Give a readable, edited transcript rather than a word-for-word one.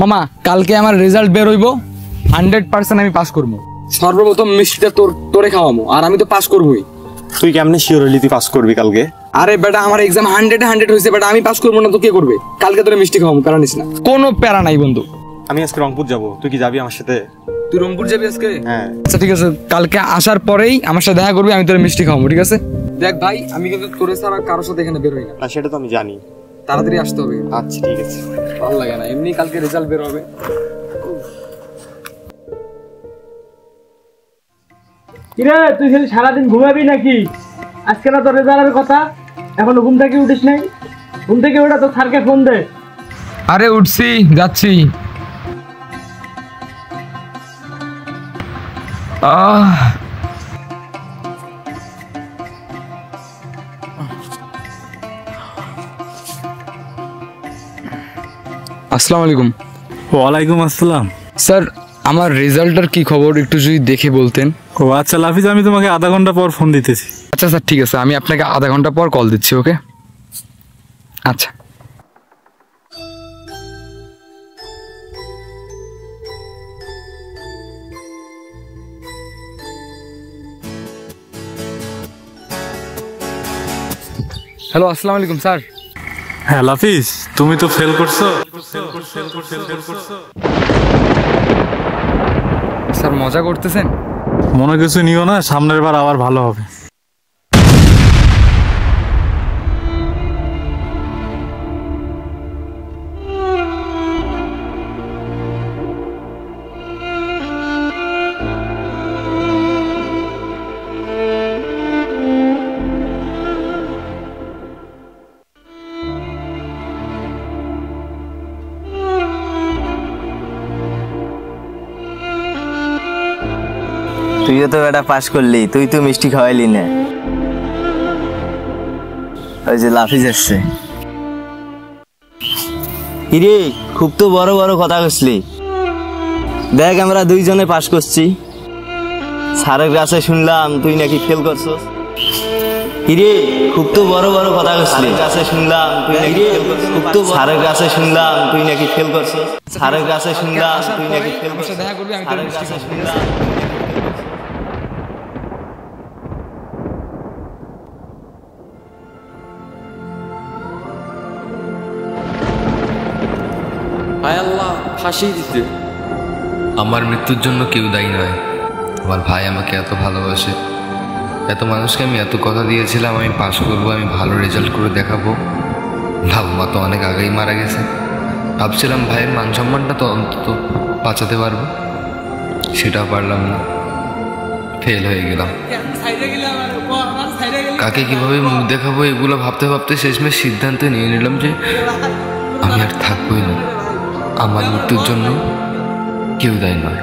মামা কালকে আমার রেজাল্ট বের হইব 100% আমি পাস করবো। সর্বপ্রথম মিষ্টিটা তোরে খাওয়াবো আর আমি তো পাস করবোই। তুই কেমনে শিওর হলি তুই পাস করবি কালকে? আরে বেটা আমার এক্সাম 100 হয়েছে বেটা, আমি পাস করবো না তো কে করবে? কালকে তোরে মিষ্টি খাওয়াবো, প্যারা নিস না। কোনো প্যারা নাই বন্ধু। আমি আজকে রংপুর যাব, তুই কি যাবি আমার সাথে? তুই রংপুর যাবি আজকে? হ্যাঁ। আচ্ছা ঠিক আছে, কালকে আসার পরেই আমার সাথে দেখা করবি, আমি তোরে মিষ্টি খাওয়াবো, ঠিক আছে? দেখ ভাই আমি কিন্তু তোরে ছাড়া কারোর সাথে এখানে বের হই না। না সেটা তো আমি জানি। তাড়াতাড়ি আসতে হবে। আচ্ছা ঠিক আছে। ভালো লাগে না এমনি, কালকে রেজাল্ট বের হবে। কিরে তুই খালি সারাদিন ঘুমাবি নাকি? আজকে না তোর রেজাল্টের কথা, এখনো ঘুম থেকে উঠিস নাই? ঘুম থেকে ওঠা তো স্যারকে ফোন দে। আরে উঠছি, যাচ্ছি। আসসালামু আলাইকুম। ওয়ালাইকুম আসসালাম। স্যার আমার রেজাল্টের কি খবর একটু যদি দেখে বলতেন। ও আচ্ছা লাফিজ, আমি তোমাকে আধা ঘন্টা পর ফোন দিতেছি। আচ্ছা স্যার ঠিক আছে, আমি আপনাকে আধা ঘন্টা পর কল দিচ্ছি। ওকে আচ্ছা। হ্যালো আসসালামু আলাইকুম স্যার। হ্যাঁ লাফিজ, তুমি তো ফেল করছো। স্যার মজা করতেছেন? মনে কিছু নিও না, সামনের বার আবার ভালো হবে। তুইও তো এটা পাস করলি, তুই তো মিষ্টি খাওয়াইলি না। ওই যে লাফিজ আসছে। কিরে খুব তো বড় বড় কথা কইছলি। দেখ আমরা দুইজনে পাস করছি, স্যারের কাছে শুনলাম তুই নাকি ফেল করছস। কিরে খুব তো বড় বড় কথা কইছলি, কাছে শুনলাম তুই নাকি ফেল করছস। খুব তো স্যারের কাছে শুনলাম তুই নাকি ফেল করছস। স্যারের কাছে শুনলাম তুই নাকি ফেল করছস। দেখা করবি, আমি তোর মিষ্টি খাওয়াবো। হায় আল্লাহ, ফাঁসি দিতে। আমার মৃত্যুর জন্য কেউ দায়ী নয়। আমার ভাই আমাকে এত ভালোবাসে, এত মানুষকে আমি এত কথা দিয়েছিলাম আমি পাস করবো, আমি ভালো রেজাল্ট করে দেখাবো। বাবা মা তো অনেক আগেই মারা গেছে, ভাবছিলাম ভাইয়ের মান সম্মানটা তো অন্তত বাঁচাতে পারবো, সেটাও পারলাম না, ফেল হয়ে গেলাম। কাকে কিভাবে মুখ দেখাবো এগুলো ভাবতে ভাবতে শেষমেশ সিদ্ধান্ত নিয়ে নিলাম যে আমি আর থাকবোই না। আমার মৃত্যুর জন্য কেউ দায়ী নয়।